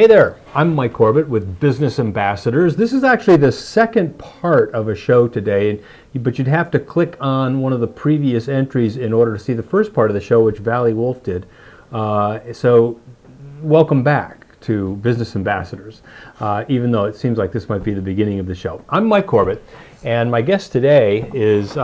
Hey there, I'm Mike Corbett with Business Ambassadors. This is actually the second part of a show today, but you'd have to click on one of the previous entries in order to see the first part of the show, which Valley Wolf did. So welcome back to Business Ambassadors, even though it seems like this might be the beginning of the show. I'm Mike Corbett, and my guest today is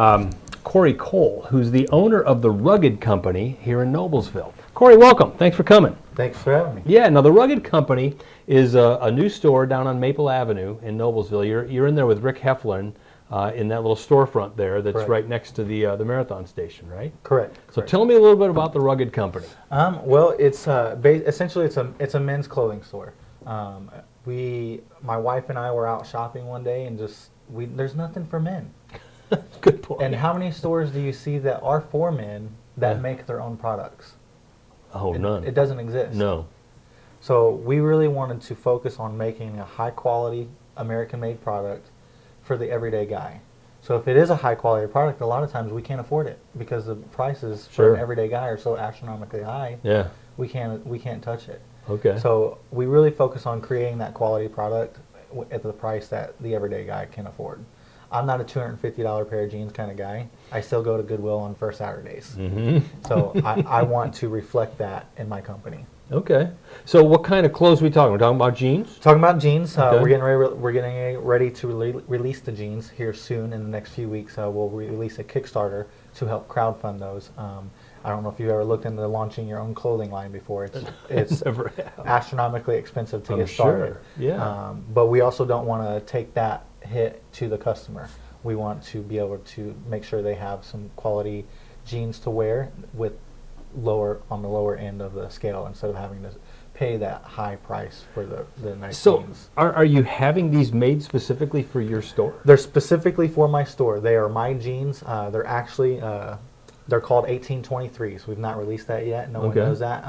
Corey Cole, who's the owner of the Rugged Company here in Noblesville. Corey, welcome. Thanks for coming. Thanks for having me. Yeah, now the Rugged Company is a new store down on Maple Avenue in Noblesville. You're in there with Rick Heflin in that little storefront there that's Correct. right next to the Marathon station, right? Correct. So tell me a little bit about the Rugged Company. Well, it's essentially it's a men's clothing store. My wife and I were out shopping one day and there's nothing for men. Good point. And how many stores do you see that are for men that Yeah. make their own products? Oh, none. It doesn't exist. No. So we really wanted to focus on making a high quality American-made product for the everyday guy. So if it is a high quality product, a lot of times we can't afford it because the prices for Sure. an everyday guy are so astronomically high. Yeah. We can't touch it. Okay. So we really focus on creating that quality product at the price that the everyday guy can afford. I'm not a $250 pair of jeans kind of guy. I still go to Goodwill on first Saturdays. Mm-hmm. So I want to reflect that in my company. Okay. So what kind of clothes are we talking? We're talking about jeans? Talking about jeans, Okay. we're getting ready to release the jeans here soon. In the next few weeks, we'll release a Kickstarter to help crowdfund those. I don't know if you've ever looked into launching your own clothing line before. It's Never have. astronomically expensive to I'm get started. sure. Yeah. But we also don't want to take that hit to the customer. We want to be able to make sure they have some quality jeans to wear with on the lower end of the scale instead of having to pay that high price for the nice So jeans. are you having these made specifically for your store? They're specifically for my store. They are my jeans. They're actually they're called 1823s. We've not released that yet. No one Okay. knows that.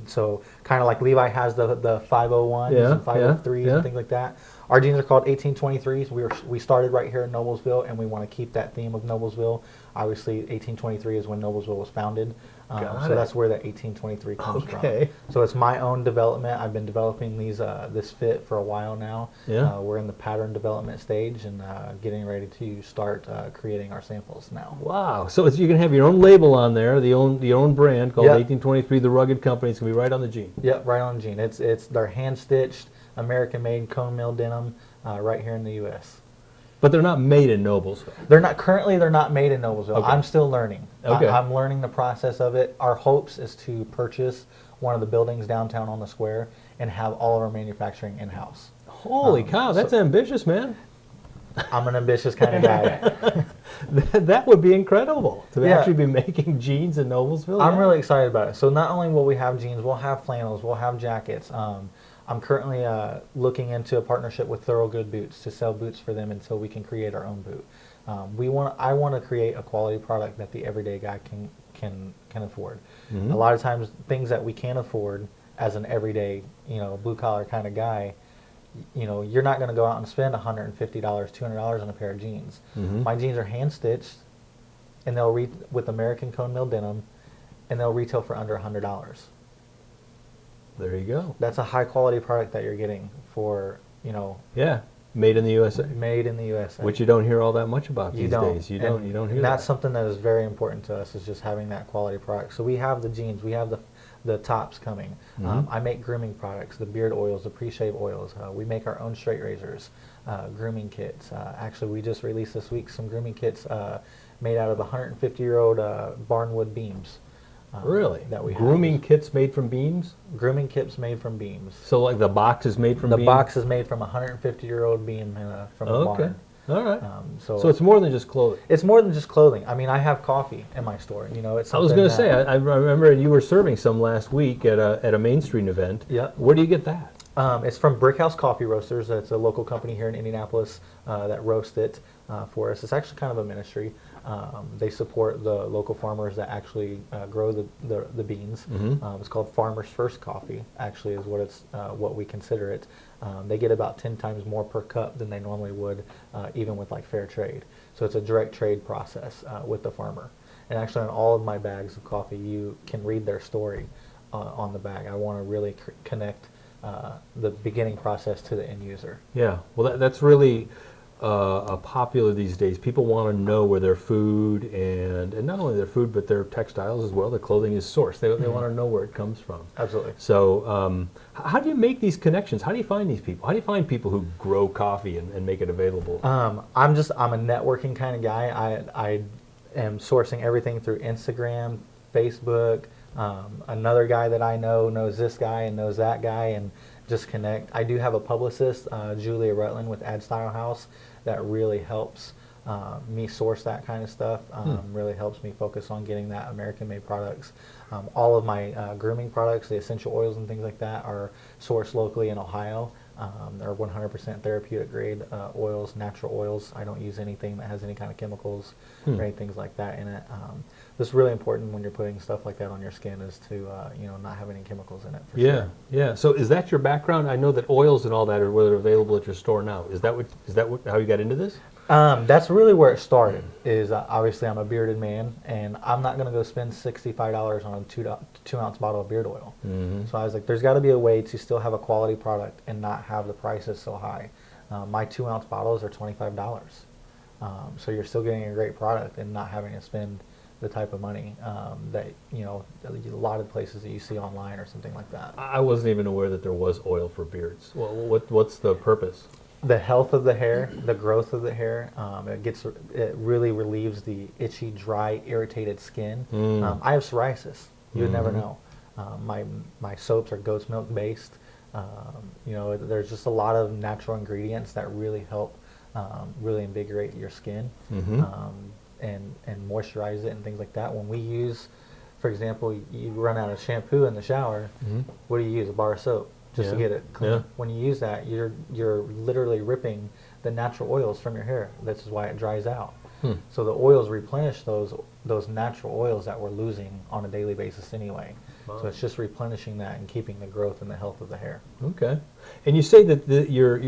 So kind of like Levi has the 501s Yeah, and 503s yeah. and things like that. Our jeans are called 1823s. We started right here in Noblesville, and we want to keep that theme of Noblesville. Obviously, 1823 is when Noblesville was founded. Got So it. that's where that 1823 comes Okay. from. So it's my own development. I've been developing this fit for a while now. Yeah. We're in the pattern development stage and getting ready to start creating our samples now. Wow! So you can have your own label on there, the own brand called Yeah. 1823, the Rugged Company. It's gonna be right on the jean. Yep, right on jean. They're hand stitched, American made cone mill denim, right here in the U.S. But they're not made in Noblesville. They're not made in Noblesville. Okay. I'm still learning. Okay. I'm learning the process of it. Our hopes is to purchase one of the buildings downtown on the square and have all of our manufacturing in-house. Holy cow! That's ambitious, man. I'm an ambitious kind of guy. That would be incredible to Yeah. actually be making jeans in Noblesville. I'm yeah. really excited about it. So not only will we have jeans, we'll have flannels, we'll have jackets. I'm currently looking into a partnership with Thorogood Boots to sell boots for them until we can create our own boot. I want to create a quality product that the everyday guy can afford. Mhm. A lot of times, things that we can't afford as an everyday, blue collar kind of guy, you're not going to go out and spend $150, $200 on a pair of jeans. Mhm. My jeans are hand stitched, and with American cone mill denim, and they'll retail for under $100. There you go. That's a high quality product that you're getting for, Yeah, made in the USA, made in the USA. which you don't hear all that much about You these don't. days. You And don't hear and that. that's something that is very important to us, is just having that quality product. So we have the jeans, we have the tops coming. Mhm. I make grooming products, the beard oils, the pre-shave oils. We make our own straight razors, grooming kits. Actually, we just released this week some grooming kits made out of 150-year-old barnwood beams. Really? That we have. Grooming kits made from beams? Grooming kits made from beams. So like the box is made from The beams? box is made from a 150-year-old beam from a Okay. barn. All right. So So it's more than just clothing. it's more than just clothing. I mean, I have coffee in my store. It's I was something going to say, that- I remember you were serving some last week at a Main Street event. Yep. Where do you get that? It's from Brickhouse Coffee Roasters. It's a local company here in Indianapolis that roast it for us. It's actually kind of a ministry. They support the local farmers that actually grow the beans. Mhm. It's called Farmers First Coffee. Actually, is what we consider it. They get about 10 times more per cup than they normally would, even with like fair trade. So it's a direct trade process with the farmer. And actually, on all of my bags of coffee, you can read their story on the bag. I want to really connect the beginning process to the end user. Yeah, well, that's really popular these days. People want to know where their food and not only their food, but their textiles as well, their clothing is sourced. They want to know where it comes from. Absolutely. So how do you make these connections? How do you find these people? How do you find people who grow coffee and make it available? I'm a networking kind of guy. I am sourcing everything through Instagram, Facebook. Another guy that I know knows this guy and knows that guy, and just connect. I do have a publicist, Julia Rutland with Ad Style House, that really helps me source that kind of stuff. Really helps me focus on getting that American-made products. All of my grooming products, the essential oils and things like that, are sourced locally in Ohio. They're 100% therapeutic grade oils, natural oils. I don't use anything that has any kind of chemicals or anything like that in it. It's really important when you're putting stuff like that on your skin is to not have any chemicals in it. For Yeah, sure. yeah. So is that your background? I know that oils and all that are whether available at your store now. Is that how you got into this? That's really where it started. Is obviously I'm a bearded man, and I'm not going to go spend $65 on a 2-ounce bottle of beard oil. So I was like, there's got to be a way to still have a quality product and not have the prices so high. My 2-ounce bottles are $25, so you're still getting a great product and not having to spend the type of money that a lot of places that you see online or something like that. I wasn't even aware that there was oil for beards. Well, what's the purpose? The health of the hair, the growth of the hair, it really relieves the itchy, dry, irritated skin. I have psoriasis. You would never know. My soaps are goat's milk based. There's just a lot of natural ingredients that really help really invigorate your skin and moisturize it and things like that. When we use, for example, you run out of shampoo in the shower, what do you use? A bar of soap just to get it clean. Yeah. When you use that, you're literally ripping the natural oils from your hair. This is why it dries out. So the oils replenish those natural oils that we're losing on a daily basis anyway. Wow. So it's just replenishing that and keeping the growth and the health of the hair. Okay. And you say that your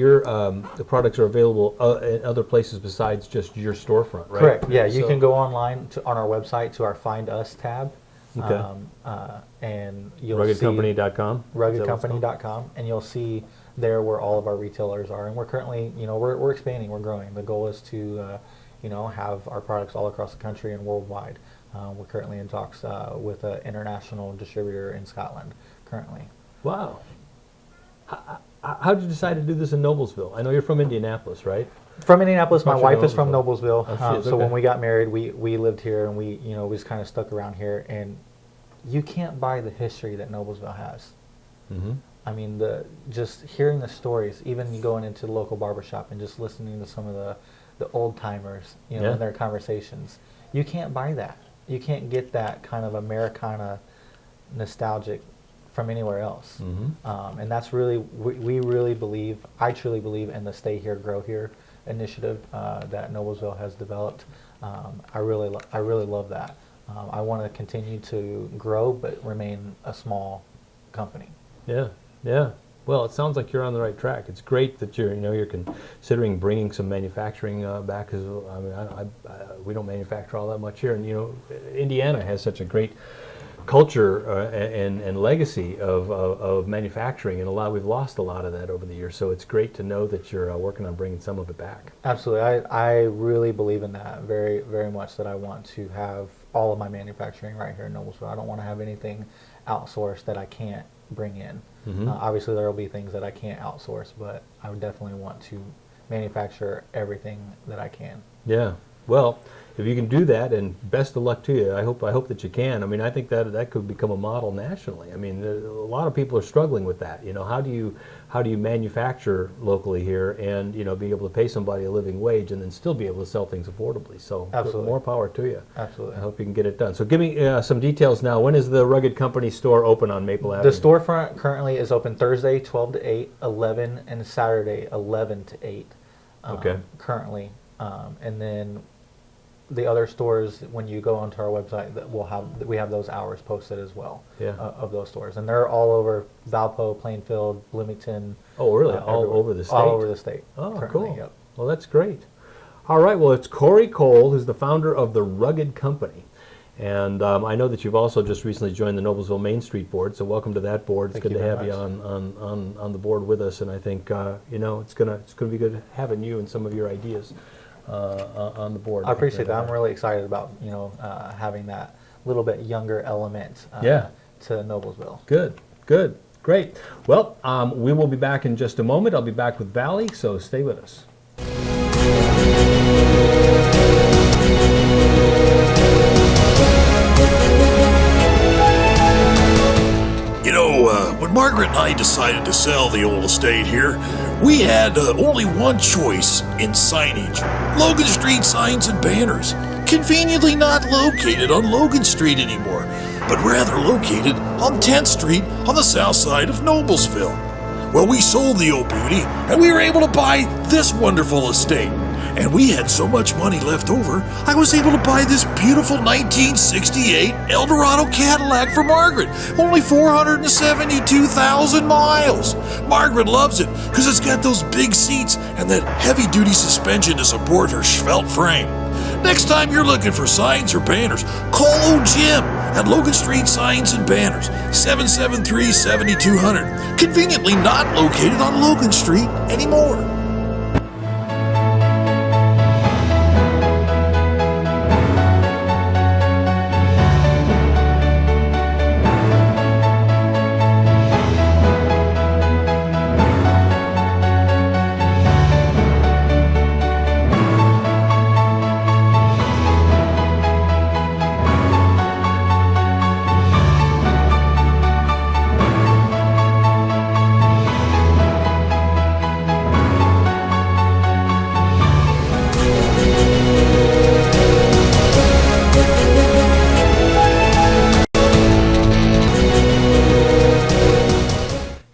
the products are available in other places besides just your storefront, right? Correct. Yeah, you So- can go online on our website to our Find Us tab. Okay. And you'll see Ruggedcompany.com? ruggedcompany.com, and you'll see there where all of our retailers are. And we're currently, we're expanding, we're growing. The goal is to, have our products all across the country and worldwide. We're currently in talks with an international distributor in Scotland currently. Wow. How did you decide to do this in Noblesville? I know you're from Indianapolis, right? From Indianapolis, my Thought you wife were is from Noblesville. I see, it's So okay. when we got married, we lived here, and we just kind of stuck around here. And you can't buy the history that Noblesville has. I mean, just hearing the stories, even going into the local barbershop and just listening to some of the old timers, Yeah. in their conversations, you can't buy that. You can't get that kind of Americana nostalgic from anywhere else. And that's really, we really believe, I truly believe in the Stay Here, Grow Here initiative that Noblesville has developed. I really love that. I want to continue to grow but remain a small company. Yeah, yeah. Well, it sounds like you're on the right track. It's great that you're considering bringing some manufacturing back. Cause I mean, we don't manufacture all that much here, and Indiana has such a great culture and legacy of manufacturing, and we've lost a lot of that over the years. So it's great to know that you're working on bringing some of it back. Absolutely, I really believe in that very, very much. That I want to have all of my manufacturing right here in Noblesville. I don't want to have anything outsourced that I can't bring in. Obviously, there will be things that I can't outsource, but I would definitely want to manufacture everything that I can. Yeah. Well, if you can do that, and best of luck to you. I hope that you can. I mean, I think that could become a model nationally. I mean, a lot of people are struggling with that. How do you manufacture locally here and be able to pay somebody a living wage and then still be able to sell things affordably? So Absolutely. more power to you. Absolutely. I hope you can get it done. So give me some details now. When is the Rugged Company store open on Maple Avenue? The storefront currently is open Thursday 12 to 8, 11, and Saturday 11 to 8. Okay. Currently, and then the other stores, when you go onto our website, that we have those hours posted as well. Yeah. Of those stores, and they're all over Valpo, Plainfield, Bloomington. Oh, really? All everywhere. over the state? All over the state. Oh, currently, cool. Yep. Well, that's great. All right. Well, it's Corey Cole, who's the founder of the Rugged Company. And I know that you've also just recently joined the Noblesville Main Street Board, so welcome to that board. It's Thank good you to very have you much. on the board with us, and I think it's gonna be good having you and some of your ideas on the board. I appreciate that. I'm really excited about having that little bit younger element Yeah. to Noblesville. Good, good, great. Well, we will be back in just a moment. I'll be back with Valley, so stay with us. When Margaret and I decided to sell the old estate here, we had only one choice in signage: Logan Street signs and banners. Conveniently not located on Logan Street anymore, but rather located on 10th Street on the south side of Noblesville. Well, we sold the old beauty, and we were able to buy this wonderful estate. And we had so much money left over, I was able to buy this beautiful 1968 Eldorado Cadillac for Margaret. Only 472,000 miles. Margaret loves it because it's got those big seats and that heavy-duty suspension to support her svelte frame. Next time you're looking for signs or banners, call old Jim at Logan Street Signs and Banners, 773-7200. Conveniently not located on Logan Street anymore.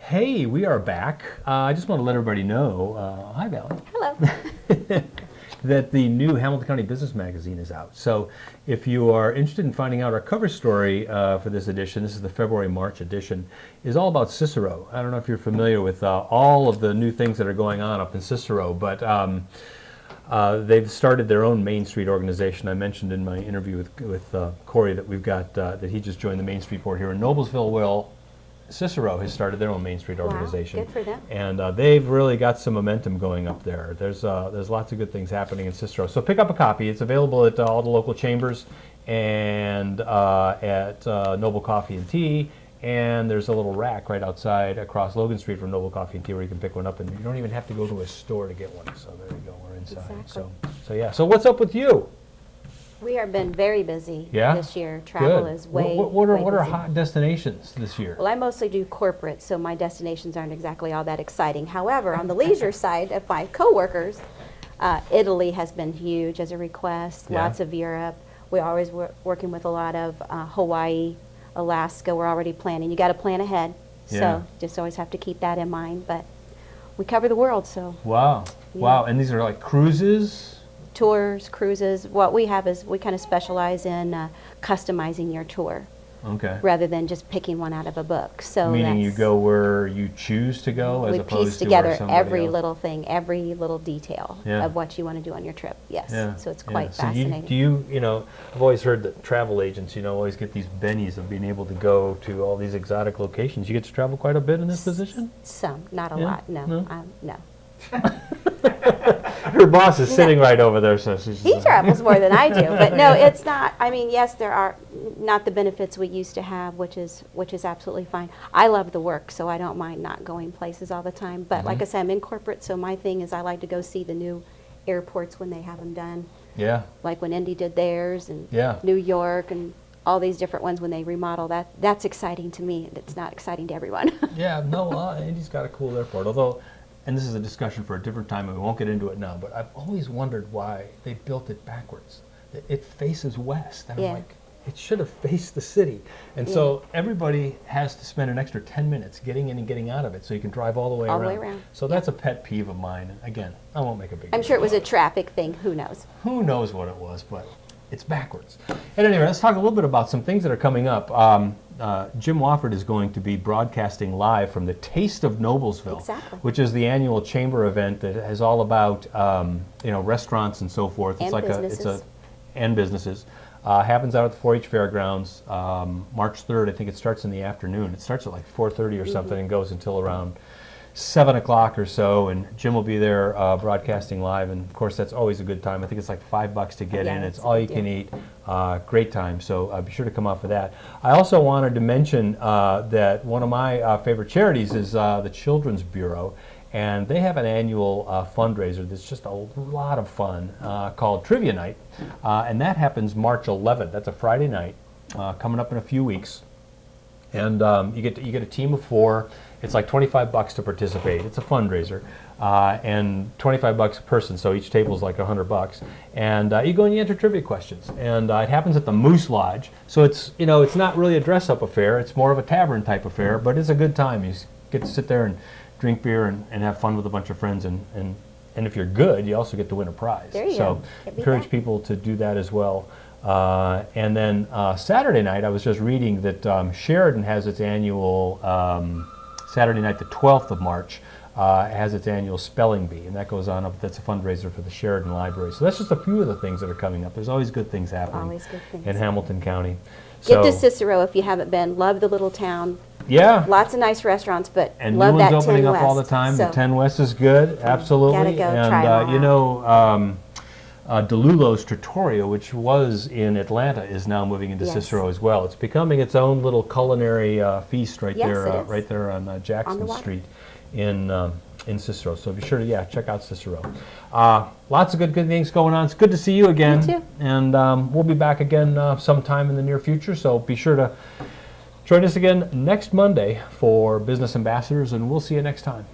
Hey, we are back. I just want to let everybody know, hi Valley. Hello. That the new Hamilton County Business Magazine is out. So if you are interested in finding out, our cover story for this edition, this is the February-March edition, is all about Cicero. I don't know if you're familiar with all of the new things that are going on up in Cicero, but they've started their own Main Street organization. I mentioned in my interview with Corey that we've got, that he just joined the Main Street Board here in Noblesville. Well, Cicero has started their own Main Street organization. Good for them. And they've really got some momentum going up there. There's lots of good things happening in Cicero. So pick up a copy. It's available at all the local chambers and at Noble Coffee and Tea. And there's a little rack right outside across Logan Street from Noble Coffee and Tea where you can pick one up, and you don't even have to go to a store to get one. So there you go. We're inside. Exactly. So yeah. So what's up with you? We have been very busy Yeah? this year. Travel Good. is way, What way are busy. hot destinations this year? Well, I mostly do corporate, so my destinations aren't exactly all that exciting. However, on the leisure side of my coworkers, Italy has been huge as a request. Yeah. Lots of Europe. We're always working with a lot of Hawaii, Alaska. We're already planning. You got to plan ahead, Yeah. so just always have to keep that in mind. But we cover the world, so Wow. Yeah. Wow. And these are like cruises? tours, cruises. What we have is we kind of specialize in customizing your tour, Okay. rather than just picking one out of a book. So Meaning you that's- go where you choose to go as we opposed piece to together where somebody every else. little thing, every little detail Yeah. of what you want to do on your trip. Yes. Yeah. So it's yeah. quite So fascinating. do you I've always heard that travel agents, always get these bennies of being able to go to all these exotic locations. You get to travel quite a bit in this position? Some, not a Yeah? lot. No. No? No. Her boss is sitting right over there, so she's He travels more than I do, but no, it's not. I mean, yes, there are not the benefits we used to have, which is absolutely fine. I love the work, so I don't mind not going places all the time. But like I said, I'm in corporate, so my thing is I like to go see the new airports when they have them done, Yeah. like when Indy did theirs, and Yeah. New York, and all these different ones when they remodel. That's exciting to me. It's not exciting to everyone. Yeah, no, Indy's got a cool airport. Although, and this is a discussion for a different time, and we won't get into it now, but I've always wondered why they built it backwards. It faces west. And Yeah. I'm like, it should have faced the city. And so everybody has to spend an extra 10 minutes getting in and getting out of it so you can drive all the way All around. the way around, So that's a pet peeve of mine. And again, I won't make a big I'm deal sure it was a about traffic thing. Who knows? Who knows what it was, but it's backwards. At any rate, let's talk a little bit about some things that are coming up. Jim Wofford is going to be broadcasting live from the Taste of Noblesville, Exactly. which is the annual chamber event that is all about restaurants and so forth. And businesses. And businesses. Happens out at the 4-H Fairgrounds, March 3rd. I think it starts in the afternoon. It starts at like 4:30 or something and goes until around 7 o'clock or so, and Jim will be there broadcasting live, and of course that's always a good time. I think it's like $5 to get Yeah, in. that's It's a all good you can deal. eat. Great time, so be sure to come out for that. I also wanted to mention that one of my favorite charities is the Children's Bureau, and they have an annual fundraiser that's just a lot of fun called Trivia Night, and that happens March 11th. That's a Friday night, coming up in a few weeks. And you get a team of 4. It's like $25 to participate. It's a fundraiser, and $25 a person. So each table is like $100. And you go and you enter trivia questions. And it happens at the Moose Lodge. So it's it's not really a dress-up affair. It's more of a tavern type affair. But it's a good time. You get to sit there and drink beer and have fun with a bunch of friends. And if you're good, you also get to win a prize. There you so go. Can't beat encourage that. people to do that as well. And then Saturday night, I was just reading that Sheridan has its annual, Saturday night the 12th of March, has its annual spelling bee, and that goes on up. That's a fundraiser for the Sheridan Library. So that's just a few of the things that are coming up. There's always good things happening Always good things. in Hamilton County. Get to So, Cicero if you haven't been. Love the little town. yeah. Lots of nice restaurants, but And love new that ones opening 10 up all the West. time. So, The 10 West is good, absolutely. Gotta go and try 'em all out. DeLulo's Trattoria, which was in Atlanta, is now moving into Yes. Cicero as well. It's becoming its own little culinary feast right Yes, there, it is. right there on Jackson water. Street in Cicero. So be sure to check out Cicero. Lots of good things going on. It's good to see you again. too. And we'll be back again sometime in the near future. So be sure to join us again next Monday for Business Ambassadors, and we'll see you next time.